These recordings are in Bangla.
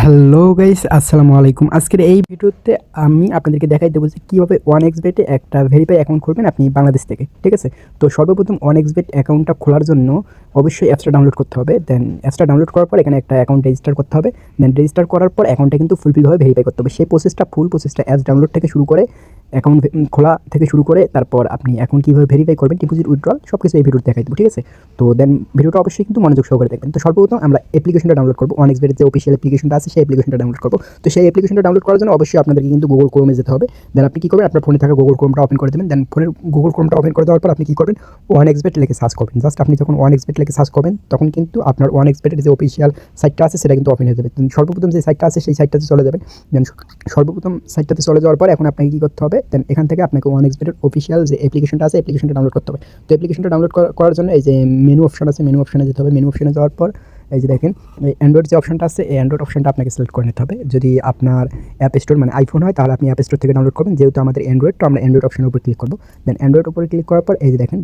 হ্যালো গাইস, আসসালামু আলাইকুম। আজকের এই ভিডিওতে আমি আপনাদেরকে দেখাই দেবো যে কীভাবে 1xBet একটা ভেরিফাই অ্যাকাউন্ট খুলবেন আপনি বাংলাদেশ থেকে। ঠিক আছে, তো সর্বপ্রথম 1xBet অ্যাকাউন্টটা খোলার জন্য অবশ্যই অ্যাপসটা ডাউনলোড করতে হবে। দেন অ্যাপসটা ডাউনলোড করার পর এখানে একটা অ্যাকাউন্ট রেজিস্টার করতে হবে। দেন রেজিস্টার করার পর অ্যাকাউন্টটা কিন্তু ফুলফিলভাবে ভেরিফাই করতে হবে। সেই প্রসেসটা ফুল প্রসেসটা অ্যাপস ডাউনলোড থেকে শুরু করে অ্যাকাউন্ট খোলা থেকে শুরু করে তারপর আপনি অ্যাকাউন্ট কীভাবে ভেরিফাই করবেন, ডিপোজিট উইথড্রল সব কিছু এই ভিডিওতে দেখাই দেবো। ঠিক আছে, তো দেন ভিডিওটা অবশ্যই কিন্তু মনোযোগ সহকারে দেখবেন। তো সর্বপ্রথম আমরা অ্যাপ্লিকেশনটা ডাউনলোড করবো। 1xBet যে অফিসিয়াল অ্যাপ্লিকেশনটা আছে সেই অ্যাপ্লিকেশনটা ডাউনলোড করবো। তো সেই অ্যাপ্লিকেশনটা ডাউনলোড করার জন্য অবশ্যই আপনাদেরকে কিন্তু গুগল ক্রোমে যেতে হবে। দেন আপনি কী করবেন, আপনার ফোনে থাকা গুগল ক্রোমটা ওপেন করে দেবেন। দেন ফোনের গুগল ক্রোমটা ওপেন করে দেওয়ার পর আপনি কী করবেন, 1xBet লিখে সার্চ করবেন। জাস্ট আপনি যখন 1xBet লিখে সার্চ করবেন তখন কিন্তু আপনার 1xBet যে অফিসিয়াল সাইটটা আছে সেটা কিন্তু ওপেন হয়ে যাবে। সর্বপ্রথম যে সাইটটা আছে সেই সাইটটাতে চলে যাবেন। দেন সর্বপ্রথম সাইটটাতে চলে যাওয়ার পর এখন আপনাকে কী করতে হবে, দেন এখান থেকে আপনাকে 1xBet অফিসিয়াল যে অ্যাপ্লিকেশনটা আছে অ্যাপ্লিকেশনটা ডাউনলোড করতে হবে। তো অ্যাপ্লিকেশনটা ডাউনলোড করার জন্য এই যে মেনু অপশন আছে, মেনু অপশনে যেতে হবে। মেনু অপশনে যাওয়ার পর এই যে দেখেন অ্যান্ড্রয়েড যে অপশনটা আছে এই অ্যান্ড্রয়েড অপশনটা আপনাকে সিলেক্ট করে নিতে হবে। যদি আপনার অ্যাপ স্টোর মানে আইফোন হয় তাহলে আপনি অ্যাপ স্টোর থেকে ডাউনলোড করবেন। যেহেতু আমাদের অ্যান্ড্রয়েড, তো আমরা অ্যান্ড্রয়েড অপশনের উপর ক্লিক করবো। দেন অ্যান্ড্রয়েড উপরে ক্লিক করার পর এই যে দেখেন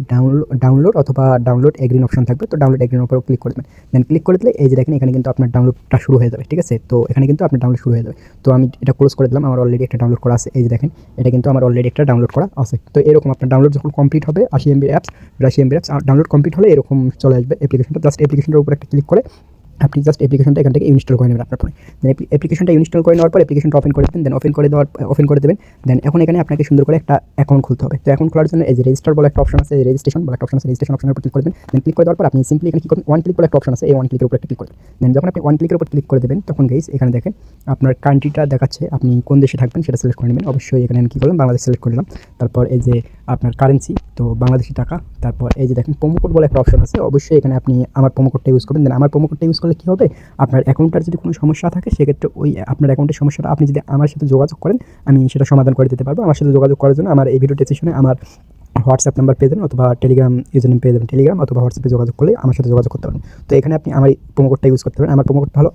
ডাউনলোড অথবা ডাউনলোড এগ্রিন অপশন থাকবে। তো ডাউনলোড এগ্রিনের উপর ক্লিক করে দেবেন। দেন ক্লিক করে দিলে এই যে দেখেন এখানে কিন্তু আপনার ডাউনলোডটা শুরু হয়ে যাবে। ঠিক আছে, তো এখানে কিন্তু আপনার ডাউনলোড শুরু হয়ে যাবে। তো আমি এটা ক্লোজ করে দিলাম, আমার অলরেডি একটা ডাউনলোড করা আছে। এই যে দেখেন এটা কিন্তু আমার অলরেডি একটা ডাউনলোড করা আছে। তো এরকম আপনার ডাউনলোড যখন কমপ্লিট হবে 80 MB apps 80 MB apps download complete হলে এরকম চলে আসবে অ্যাপ্লিকেশনটা। জাস্ট অ্যাপ্লিকেশনটার উপর একটা ক্লিক করে আপনি জাস্ট অ্যাপ্লিকেশনটা এখান থেকে ইনস্টল করে নেবেন আপনার ফোনে। দেন অ্যাপ্লিকেশনটা ইনস্টল করে নেওয়ার পর অ্যাপ্লিকেশনটা ওপেন করে দেবেন। দেন ওপেন করে দেবেন। দেন এখন এখানে আপনাকে সুন্দর করে একটা অ্যাকাউন্ট খুলতে হবে। তো অ্যাকাউন্ট খোলার জন্য এই যে রেজিস্টার বলে একটা অপশন আছে, রেজিস্ট্রেশন বলে একটা অপশন আছে, রেজিস্ট্রেশন অপশনের উপর ক্লিক করবেন। দেন ক্লিক করে দেওয়ার পর আপনি সিম্পলি এখানে কী করবেন, ওয়ান ক্লিক বলে একটা অপশন আছে, এই ওয়ান ক্লিকের উপর একটা ক্লিক করবেন। দেন যখন আপনি ওয়ান ক্লিকের উপর ক্লিক করে দেবেন তখন গাইস এখানে দেখেন আপনার কান্ট্রিটা দেখাচ্ছে, আপনি কোন দেশে থাকবেন সেটা সিলেক্ট করে নেবেন। অবশ্যই এখানে আমি কী করলাম, বাংলাদেশ সিলেক্ট করে নিলাম। তারপর এই যে আপনার কারেন্সি, তো বাংলাদেশি টাকা। তারপর এই যে দেখেন প্রোমো কোড বলে একটা অপশন আছে, অবশ্যই এখানে আপনি আমার প্রোমো কোডটা ইউজ করবেন। দেন আমার প্রোমো কোডটা ইউজ করলে কী হবে, আপনার অ্যাকাউন্টটার যদি কোনো সমস্যা থাকে সেক্ষেত্রে ওই আপনার অ্যাকাউন্টের সমস্যাটা আপনি যদি আমার সাথে যোগাযোগ করেন আমি সেটা সমাধান করে দিতে পারবো। আমার সাথে যোগাযোগ করার জন্য আমার এই ভিডিও ডেসক্রিপশনে আমার হোয়াটসঅ্যাপ নাম্বার পেয়ে যাবেন অথবা টেলিগ্রাম ইউজারনেম পেয়ে যাবেন। টেলিগ্রাম অথবা হোয়াটসঅ্যাপে যোগাযোগ করলে আমার সাথে যোগাযোগ করতে পারেন। তো এখানে আপনি আমার এই প্রোমো কোডটা ইউজ করতে পারেন। আমার প্রোমো কোডটা হলো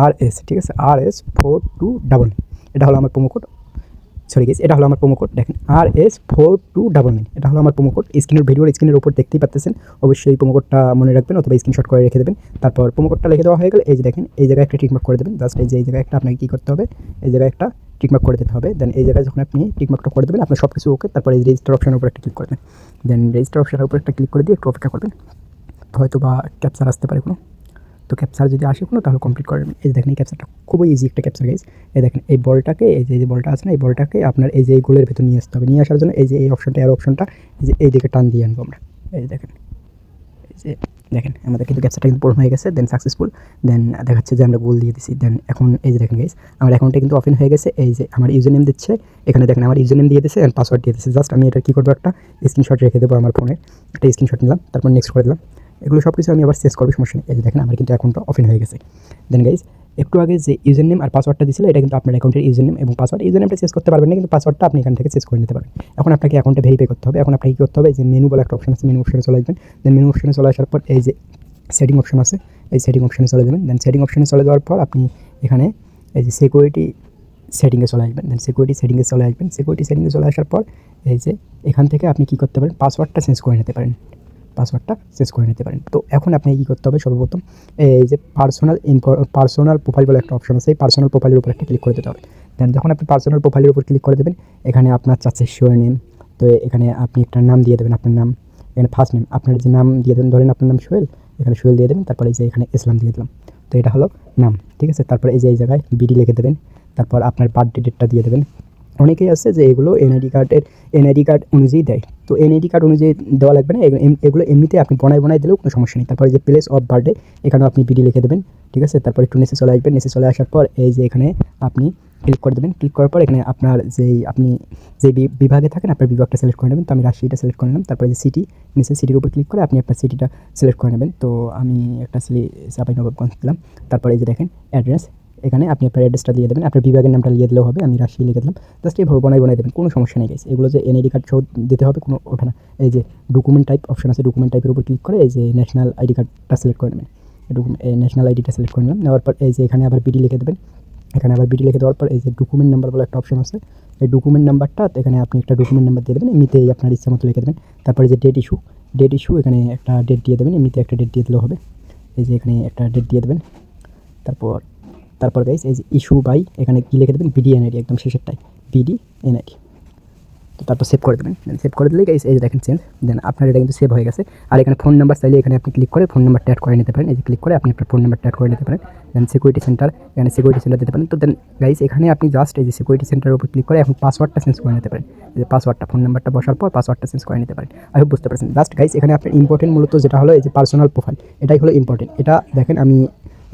RS, ঠিক আছে, RS4299। এটা হলো আমার প্রোমো কোড। সরি গাইস, এটা হলো আমার প্রোমো কোড। দেখেন RS4299, এটা হলো আমার প্রোমো কোড। স্ক্রিনের উপর দেখতেই পাচ্ছেন। অবশ্যই এই প্রোমো কোডটা মনে রাখবেন অথবা স্ক্রিনশট করে রেখে দেবেন। তারপর প্রোমো কোডটা লিখে দেওয়া হয়ে গেলে এই যে দেখেন এই জায়গায় একটা টিকমার্ক করে দেবেন। জাস্ট এই জায়গায় একটা আপনাকে কী করতে হবে, এই জায়গায় একটা টিকমার্ক করে দিতে হবে। দেন এই জায়গায় যখন আপনি টিকমার্কটা করে দেবেন আপনার সব কিছু ওকে। তারপর এই রেজিস্টার অপশনের উপর একটা ক্লিক করবেন। দেন রেজিস্টার অপশনের উপর একটা ক্লিক করে দিয়ে একটু অপেক্ষা করবেন, হয়তো বা ক্যাপচার আসতে পারে কোনো। তো ক্যাপচার যদি আসে কোনো তাহলে কমপ্লিট করে নেবেন। এই যে দেখেন এই ক্যাপচারটা খুবই ইজি একটা ক্যাপচার গাইস। এই দেখেন এই বলটাকে, এই যে বলটা আছে না, এই বলটাকে আপনার এই যে এই গোলের ভেতর নিয়ে আসতে হবে। নিয়ে আসার জন্য এই যে এই অপশনটা, এর অপশনটা এই যে এই দিকে টান দিয়ে আনবো আমরা। এই যে দেখেন, এই যে দেখেন আমাদের কিন্তু ক্যাপচারটা কিন্তু পূরণ হয়ে গেছে। দেন সাকসেসফুল। দেন দেখাচ্ছে যে আমরা গোল দিয়ে দিচ্ছি। দেন এখন এই যে দেখেন গাইস আমার অ্যাকাউন্টটা কিন্তু ওপেন হয়ে গেছে। এই যে আমার ইউজার নেম দিচ্ছে, এখানে দেখেন আমার ইউজার নেম দিয়ে দিচ্ছে অ্যান্ড পাসওয়ার্ড দিয়ে দিচ্ছে। জাস্ট আমি এটা কী করবো, একটা স্ক্রিনশট রেখে দেবো আমার ফোনে। একটা স্ক্রিনশট নিলাম, তারপর নেক্সট করে দিলাম। এগুলো সব কিছু আমি আবার চেঞ্জ করবো, সমস্যা নেই। এই যে দেখেন আমার কিন্তু অ্যাকাউন্টটা ওপেন হয়ে গেছে। দেন গাইস একটু আগে যে ইউজার নেম আর পাসওয়ার্ডটা দিয়েছিল এটা কিন্তু আপনার অ্যাকাউন্টের ইউজার নেম এবং পাসওয়ার্ড। ইউজার নেমটা চেঞ্জ করতে পারবেন না, কিন্তু পাসওয়ার্ডটা আপনি এখান থেকে চেঞ্জ করে নিতে পারবেন। এখন আপনাকে অ্যাকাউন্টে ভেরিফাই করতে হবে। এখন আপনাকে কী করতে হবে, যে মেনু বলে একটা অপশন আছে, মেনু অপশনে চলে আসবেন। দেন মেনু অপশনে চলে আসার পর এই যে সেটিং অপশন আছে, এই সেটিং অপশনে চলে যাবেন। দেন সেটিং অপশনে চলে যাওয়ার পর আপনি এখানে এই যে সিকিউরিটি সেটিংয়ে চলে আসবেন। দেন সিকিউরিটি সেটিংয়ে চলে আসবেন। সিকিউরিটি সেটিংয়ে চলে আসার পর এই যে এখান থেকে আপনি কী করতে পারেন, পাসওয়ার্ডটা চেঞ্জ করে নিতে পারেন। তো এখন আপনাকে কী করতে হবে, সর্বপ্রথম এই যে পার্সোনাল প্রোফাইল বলে একটা অপশন আছে, এই পার্সোনাল প্রোফাইলের উপর একটা ক্লিক করে দিতে হবে। দেন যখন আপনি পার্সোনাল প্রোফাইলের উপর ক্লিক করে দেবেন এখানে আপনার চাচ্ছে শিওর নেম। তো এখানে আপনি একটা নাম দিয়ে দেবেন, আপনার নাম। এখানে ফার্স্ট নেম আপনার যে নাম দিয়ে দেবেন, ধরেন আপনার নাম সোহেল, এখানে সোহেল দিয়ে দেবেন। তারপরে এই যে এখানে ইসলাম দিয়ে দিলাম। তো এটা হলো নাম, ঠিক আছে। তারপরে এই যে এই জায়গায় বিডি লিখে দেবেন। তারপর আপনার বার্থডে ডেটটা দিয়ে দেবেন। অনেকেই আছে যে এগুলো এনআইডি কার্ড অনুযায়ী দেয়, তো এনআইডি কার্ড অনুযায়ী দেওয়া লাগবে না, এগুলো এমনিতে আপনি বনায় দিলেও কোনো সমস্যা নেই। তারপরে যে প্লেস অফ বার্থডে এখানেও আপনি বিডি লিখে দেবেন, ঠিক আছে। তারপর একটু নিচে চলে আসবেন। নিচে চলে আসার পর এই যে এখানে আপনি ক্লিক করে দেবেন। ক্লিক করার পর এখানে আপনার আপনি যে বিভাগে থাকেন আপনার বিভাগটা সিলেক্ট করে নেবেন। তো আমি রাজশাহীটা সিলেক্ট করে নিলাম। তারপরে যে সিটি, নিচে সিটির উপর ক্লিক করে আপনি আপনার সিটিটা সিলেক্ট করে নেবেন। তো আমি একটা চাঁপাইনবাবগঞ্জ দিলাম। তারপরে এই যে দেখেন অ্যাড্রেস, এখানে আপনি আপনার অ্যাড্রেসটা দিয়ে দেবেন, আপনার বিভাগের নামটা লিখে দিলেও হবে। আমি রাজশাহী লিখে দিলাম। জাস্ট এইভাবে বানাই দেবেন, কোনো সমস্যা নেই গাইস। এগুলো যে এনআইডি কার্ড সহ দিতে হবে কোনো ওঠে না। এই যে ডকুমেন্ট টাইপ অপশন আছে, ডকুমেন্ট টাইপের উপর ক্লিক করে এই যে ন্যাশনাল আইডি কার্ডটা সিলেক্ট করে নেবেন। ন্যাশনাল আইডিটা সিলেক্ট করে নিলাম। নেওয়ার পর এই যে এখানে আবার বিডি লিখে দেবেন। এখানে আবার বিডি লিখে দেওয়ার পর এই যে ডকুমেন্ট নাম্বার বলে একটা অপশন আছে, এই ডকুমেন্ট নাম্বারটা এখানে আপনি একটা ডকুমেন্ট নাম্বার দিয়ে দেবেন, এমনিতেই আপনার ইচ্ছা মতো লিখে দেবেন। তারপরে যে ডেট ইস্যু এখানে একটা ডেট দিয়ে দেবেন, এমনিতে একটা ডেট দিয়ে দিলেও হবে। এই যে এখানে একটা ডেট দিয়ে দেবেন। তারপর তারপর গাইস এই যে ইস্যু বাই এখানে কি লিখে দেবেন BDNID একদম শেষেরটাই BDNID। তো তারপর সেভ করে দেবেন। দেন সেভ করে দিলেই গাইস এই যে দেখেন চেঞ্জ। দেন আপনার এটা কিন্তু সেভ হয়ে গেছে। আর এখানে ফোন নাম্বার চাইলে এখানে আপনি ক্লিক করে ফোন নাম্বারটা অ্যাড করে নিতে পারেন। এই যে ক্লিক করে আপনি আপনার ফোন নাম্বারটা অ্যাড করে নিতে পারেন। দেন সিকিউরিটি সেন্টার, এখানে সিকিউরিটি সেন্টার দিতে পারেন। তো দেন গাইস এখানে আপনি জাস্ট এই যে সিকিউরিটি সেন্টারের উপর ক্লিক করে এখন পাসওয়ার্ডটা চেঞ্জ করে নিতে পারেন। এই যে পাসওয়ার্ডটা ফোন নাম্বারটা বসার পর পাসওয়ার্ডটা চেঞ্জ করে নিতে পারেন। আই হোপ বুঝতে পারছেন। জাস্ট গাইস এখানে আপনার ইম্পর্টেন্ট মূলত যেটা হলো এই যে পার্সোনাল প্রোফাইল, এটাই হলো ইম্পর্টেন্ট। এটা দেখেন আমি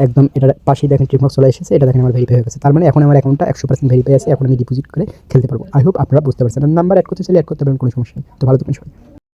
একদম এটার পাশেই দেখেন টিকমার্ক চলে এসেছে, এটা দেখেন আমার ভেরিফাই হয়ে গেছে। তার মানে এখন আমার অ্যাকাউন্টটা 100% ভেরিফাই আছে, এখন আমি ডিপোজিট করে খেলতে পারবো। আই হোপ আপনারা বুঝতে পারছেন। নাম্বার অ্যাড করতে চাইলে অ্যাড করতে পারেন, কোনো সমস্যা নেই। তো ভালো থাকবেন সবাই।